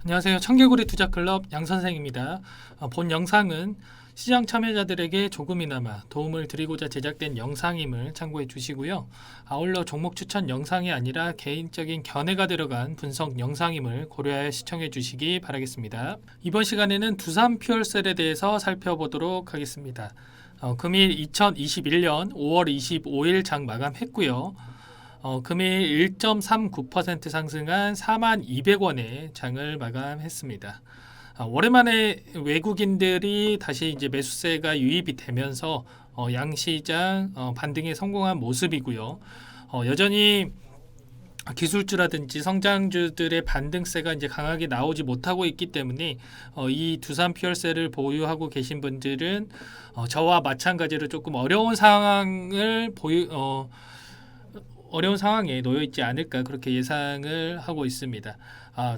안녕하세요. 청개구리 투자클럽 양선생입니다. 본 영상은 시장 참여자들에게 조금이나마 도움을 드리고자 제작된 영상임을 참고해 주시고요. 아울러 종목 추천 영상이 아니라 개인적인 견해가 들어간 분석 영상임을 고려하여 시청해 주시기 바라겠습니다. 이번 시간에는 두산 퓨얼셀에 대해서 살펴보도록 하겠습니다. 금일 2021년 5월 25일 장 마감했고요. 금일 1.39% 상승한 42,200원에 장을 마감했습니다. 오랜만에 외국인들이 다시 이제 매수세가 유입이 되면서 양시장 반등에 성공한 모습이고요. 여전히 기술주라든지 성장주들의 반등세가 이제 강하게 나오지 못하고 있기 때문에 이 두산 퓨얼셀을 보유하고 계신 분들은 저와 마찬가지로 조금 어려운 상황에 놓여 있지 않을까 그렇게 예상을 하고 있습니다.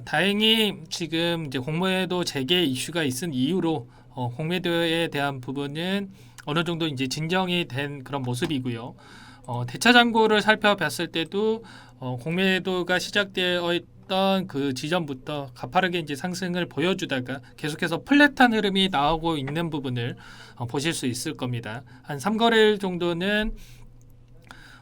다행히 지금 이제 공매도 재개 이슈가 있은 이후로 공매도에 대한 부분은 어느 정도 이제 진정이 된 그런 모습이고요. 대차 잔고를 살펴봤을 때도 공매도가 시작되어 있던 그 지점부터 가파르게 이제 상승을 보여주다가 계속해서 플랫한 흐름이 나오고 있는 부분을 보실 수 있을 겁니다. 한 3거래일 정도는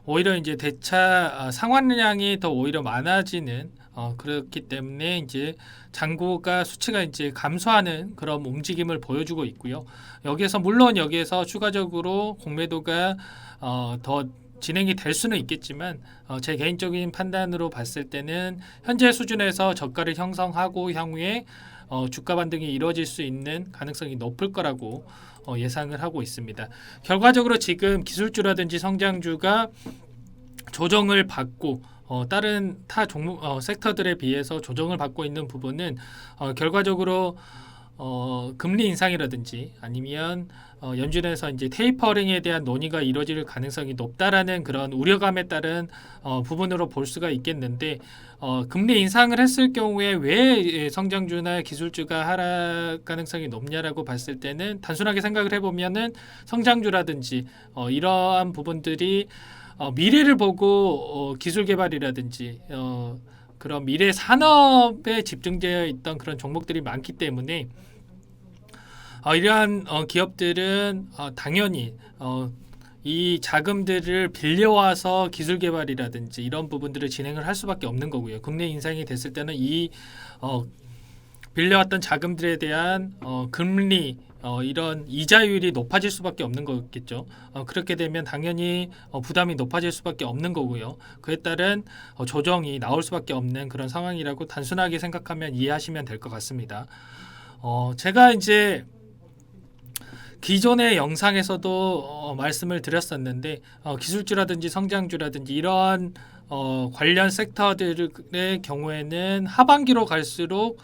오히려 이제 대차 상환량이 더 오히려 많아지는 그렇기 때문에 이제 잔고가 수치가 이제 감소하는 그런 움직임을 보여주고 있고요. 여기에서 추가적으로 공매도가 더 진행이 될 수는 있겠지만 제 개인적인 판단으로 봤을 때는 현재 수준에서 저가를 형성하고 향후에 주가 반등이 이루어질 수 있는 가능성이 높을 거라고 예상을 하고 있습니다. 결과적으로 지금 기술주라든지 성장주가 조정을 받고 다른 타 종목 섹터들에 비해서 조정을 받고 있는 부분은 결과적으로 금리 인상이라든지 아니면 연준에서 이제 테이퍼링에 대한 논의가 이루어질 가능성이 높다라는 그런 우려감에 따른 부분으로 볼 수가 있겠는데 금리 인상을 했을 경우에 왜 성장주나 기술주가 하락 가능성이 높냐라고 봤을 때는 단순하게 생각을 해보면은 성장주라든지 이러한 부분들이 미래를 보고 기술 개발이라든지 그런 미래 산업에 집중되어 있던 그런 종목들이 많기 때문에 이러한 기업들은 당연히 이 자금들을 빌려와서 기술 개발이라든지 이런 부분들을 진행을 할 수밖에 없는 거고요. 금리 인상이 됐을 때는 이 빌려왔던 자금들에 대한 금리 이런 이자율이 높아질 수밖에 없는 거겠죠. 그렇게 되면 당연히 부담이 높아질 수밖에 없는 거고요. 그에 따른 조정이 나올 수밖에 없는 그런 상황이라고 단순하게 생각하면 이해하시면 될 것 같습니다. 제가 이제 기존의 영상에서도 말씀을 드렸었는데 기술주라든지 성장주라든지 이러한 관련 섹터들의 경우에는 하반기로 갈수록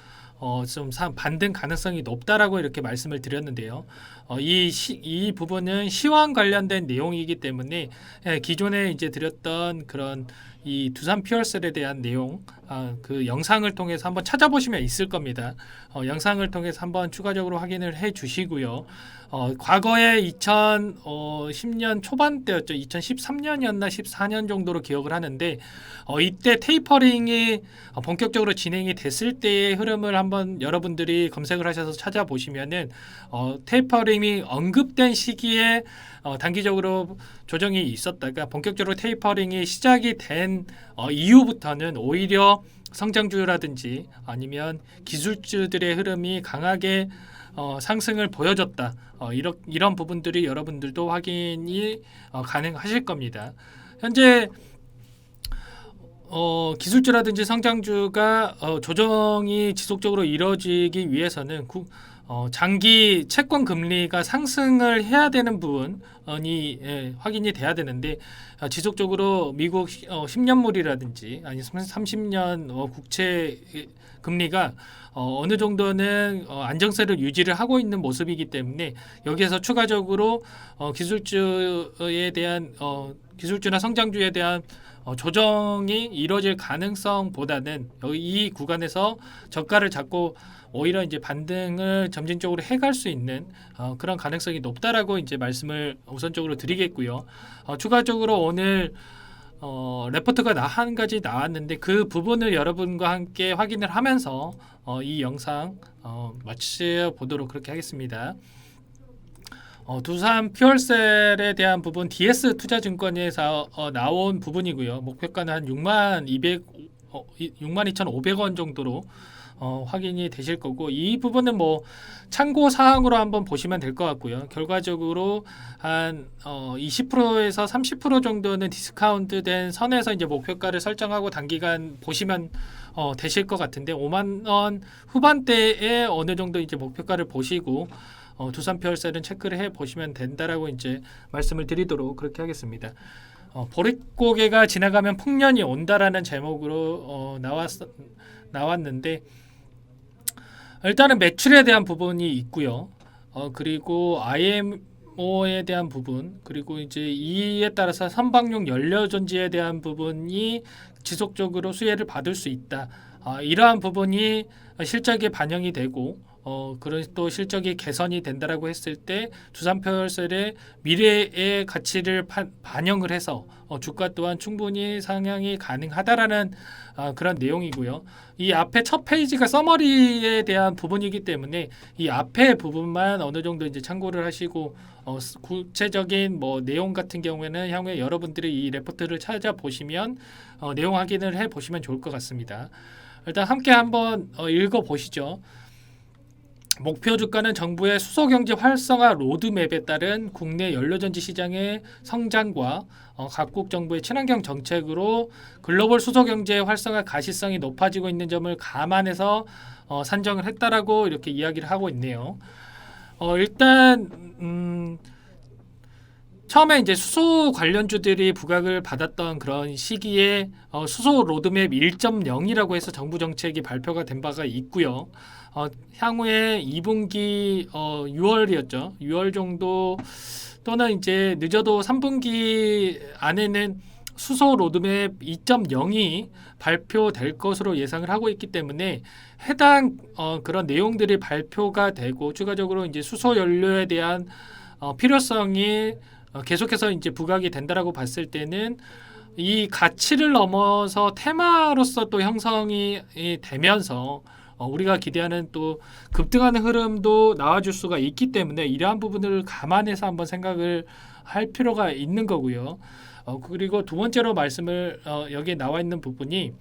좀 반등 가능성이 높다라고 이렇게 말씀을 드렸는데요. 이 부분은 시황 관련된 내용이기 때문에 기존에 이제 드렸던 그런 이 두산 퓨얼셀에 대한 내용 그 영상을 통해서 한번 찾아보시면 있을 겁니다. 영상을 통해서 한번 추가적으로 확인을 해 주시고요. 과거에 2010년 초반대였죠. 2013년이었나 14년 정도로 기억을 하는데 이때 테이퍼링이 본격적으로 진행이 됐을 때의 흐름을 한번 여러분들이 검색을 하셔서 찾아보시면은 테이퍼링이 언급된 시기에 단기적으로 조정이 있었다가 본격적으로 테이퍼링이 시작이 된 이후부터는 오히려 성장주라든지 아니면 기술주들의 흐름이 강하게 상승을 보여줬다. 이런 부분들이 여러분들도 확인이 가능하실 겁니다. 현재 기술주라든지 성장주가 조정이 지속적으로 이루어지기 위해서는 장기 채권 금리가 상승을 해야 되는 부분이 확인이 돼야 되는데 지속적으로 미국 10년물이라든지 아니 30년 국채 금리가 어느 정도는 안정세를 유지를 하고 있는 모습이기 때문에 여기에서 추가적으로 기술주나 성장주에 대한 조정이 이루어질 가능성보다는 이 구간에서 저가를 잡고 오히려 이제 반등을 점진적으로 해갈 수 있는 그런 가능성이 높다라고 이제 말씀을 우선적으로 드리겠고요. 추가적으로 오늘 레포트가 한 가지 나왔는데 그 부분을 여러분과 함께 확인을 하면서 이 영상 마쳐 보도록 그렇게 하겠습니다. 두산 퓨얼셀에 대한 부분 DS 투자증권에서 나온 부분이고요. 목표가는 한 62,500원 정도로 확인이 되실 거고, 이 부분은 뭐 참고 사항으로 한번 보시면 될 것 같고요. 결과적으로 한 20%에서 30% 정도는 디스카운트 된 선에서 이제 목표가를 설정하고 단기간 보시면 되실 것 같은데, 5만 원 후반대에 어느 정도 이제 목표가를 보시고 두산 퓨얼셀은 체크를 해 보시면 된다라고 이제 말씀을 드리도록 그렇게 하겠습니다. 보릿고개가 지나가면 풍년이 온다라는 제목으로 나왔는데, 일단은 매출에 대한 부분이 있고요. 그리고 IMO에 대한 부분, 그리고 이제 이에 따라서 선박용 연료 전지에 대한 부분이 지속적으로 수혜를 받을 수 있다. 이러한 부분이 실적에 반영이 되고, 그런 또 실적이 개선이 된다라고 했을 때 두산 퓨얼셀의 미래의 가치를 반영을 해서 주가 또한 충분히 상향이 가능하다라는 그런 내용이고요. 이 앞에 첫 페이지가 서머리에 대한 부분이기 때문에 이 앞에 부분만 어느 정도 이제 참고를 하시고, 구체적인 뭐 내용 같은 경우에는 향후에 여러분들이 이 레포트를 찾아보시면 내용 확인을 해 보시면 좋을 것 같습니다. 일단 함께 한번 읽어 보시죠. 목표 주가는 정부의 수소경제 활성화 로드맵에 따른 국내 연료전지 시장의 성장과 각국 정부의 친환경 정책으로 글로벌 수소경제 활성화 가시성이 높아지고 있는 점을 감안해서 산정을 했다라고 이렇게 이야기를 하고 있네요. 일단 처음에 이제 수소 관련주들이 부각을 받았던 그런 시기에 수소 로드맵 1.0이라고 해서 정부 정책이 발표가 된 바가 있고요. 향후에 2분기 6월이었죠. 6월 정도 또는 이제 늦어도 3분기 안에는 수소 로드맵 2.0이 발표될 것으로 예상을 하고 있기 때문에 해당 그런 내용들이 발표가 되고 추가적으로 이제 수소 연료에 대한 필요성이 계속해서 이제 부각이 된다라고 봤을 때는 이 가치를 넘어서 테마로서 또 형성이 되면서 우리가 기대하는 또 급등하는 흐름도 나와줄 수가 있기 때문에 이러한 부분을 감안해서 한번 생각을 할 필요가 있는 거고요. 그리고 두 번째로 말씀을 여기에 나와 있는 부분이,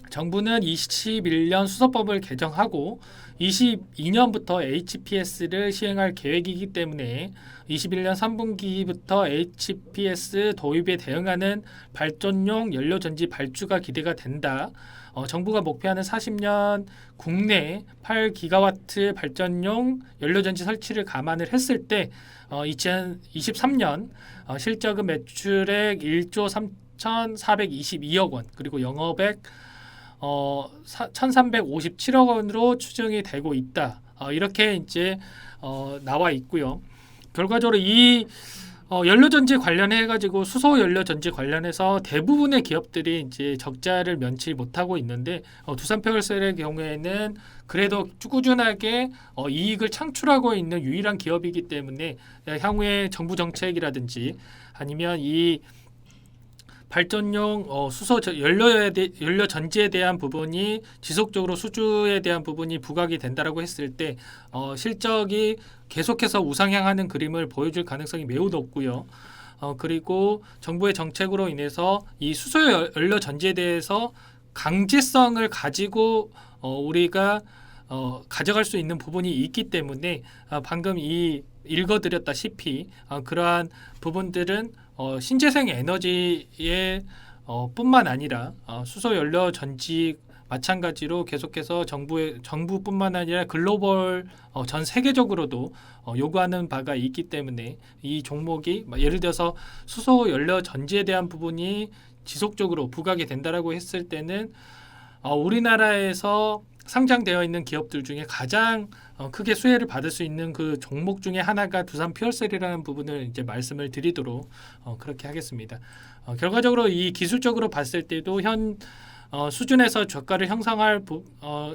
정부는 21년 수소법을 개정하고 22년부터 HPS를 시행할 계획이기 때문에 21년 3분기부터 HPS 도입에 대응하는 발전용 연료전지 발주가 기대가 된다. 정부가 목표하는 40년 국내 8기가와트 발전용 연료전지 설치를 감안을 했을 때 2023년 실적은 매출액 1조 3,422억 원, 그리고 영업액 1,357억 원으로 추정이 되고 있다. 이렇게 이제 나와 있고요. 결과적으로 이 연료전지 관련해 가지고 수소 연료전지 관련해서 대부분의 기업들이 이제 적자를 면치 못하고 있는데, 두산 퓨얼셀의 경우에는 그래도 꾸준하게 이익을 창출하고 있는 유일한 기업이기 때문에 향후에 정부 정책이라든지 아니면 이 발전용 수소 연료 전지에 대한 부분이 지속적으로 수주에 대한 부분이 부각이 된다라고 했을 때 실적이 계속해서 우상향하는 그림을 보여줄 가능성이 매우 높고요. 그리고 정부의 정책으로 인해서 이 수소 연료 전지에 대해서 강제성을 가지고 우리가 가져갈 수 있는 부분이 있기 때문에 방금 읽어드렸다시피 그러한 부분들은 신재생 에너지에 뿐만 아니라 수소 연료 전지 마찬가지로 계속해서 정부뿐만 아니라 글로벌 전 세계적으로도 요구하는 바가 있기 때문에 이 종목이 예를 들어서 수소 연료 전지에 대한 부분이 지속적으로 부각이 된다라고 했을 때는 우리나라에서 상장되어 있는 기업들 중에 가장 크게 수혜를 받을 수 있는 그 종목 중에 하나가 두산 퓨얼셀이라는 부분을 이제 말씀을 드리도록 그렇게 하겠습니다. 결과적으로 이 기술적으로 봤을 때도 현 수준에서 저가를 형성할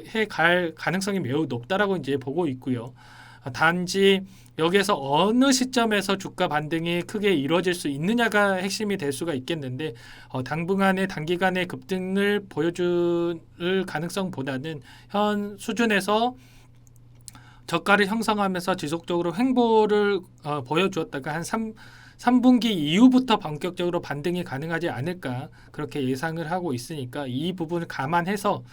해갈 가능성이 매우 높다라고 이제 보고 있고요. 단지 여기에서 어느 시점에서 주가 반등이 크게 이루어질 수 있느냐가 핵심이 될 수가 있겠는데 당분간의 단기간의 급등을 보여줄 가능성보다는 현 수준에서 저가를 형성하면서 지속적으로 횡보를 보여주었다가 한 3분기 이후부터 본격적으로 반등이 가능하지 않을까 그렇게 예상을 하고 있으니까 이 부분을 감안해서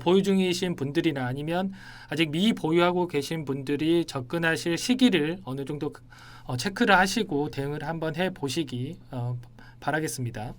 보유 중이신 분들이나 아니면 아직 미보유하고 계신 분들이 접근하실 시기를 어느 정도 체크를 하시고 대응을 한번 해 보시기 바라겠습니다.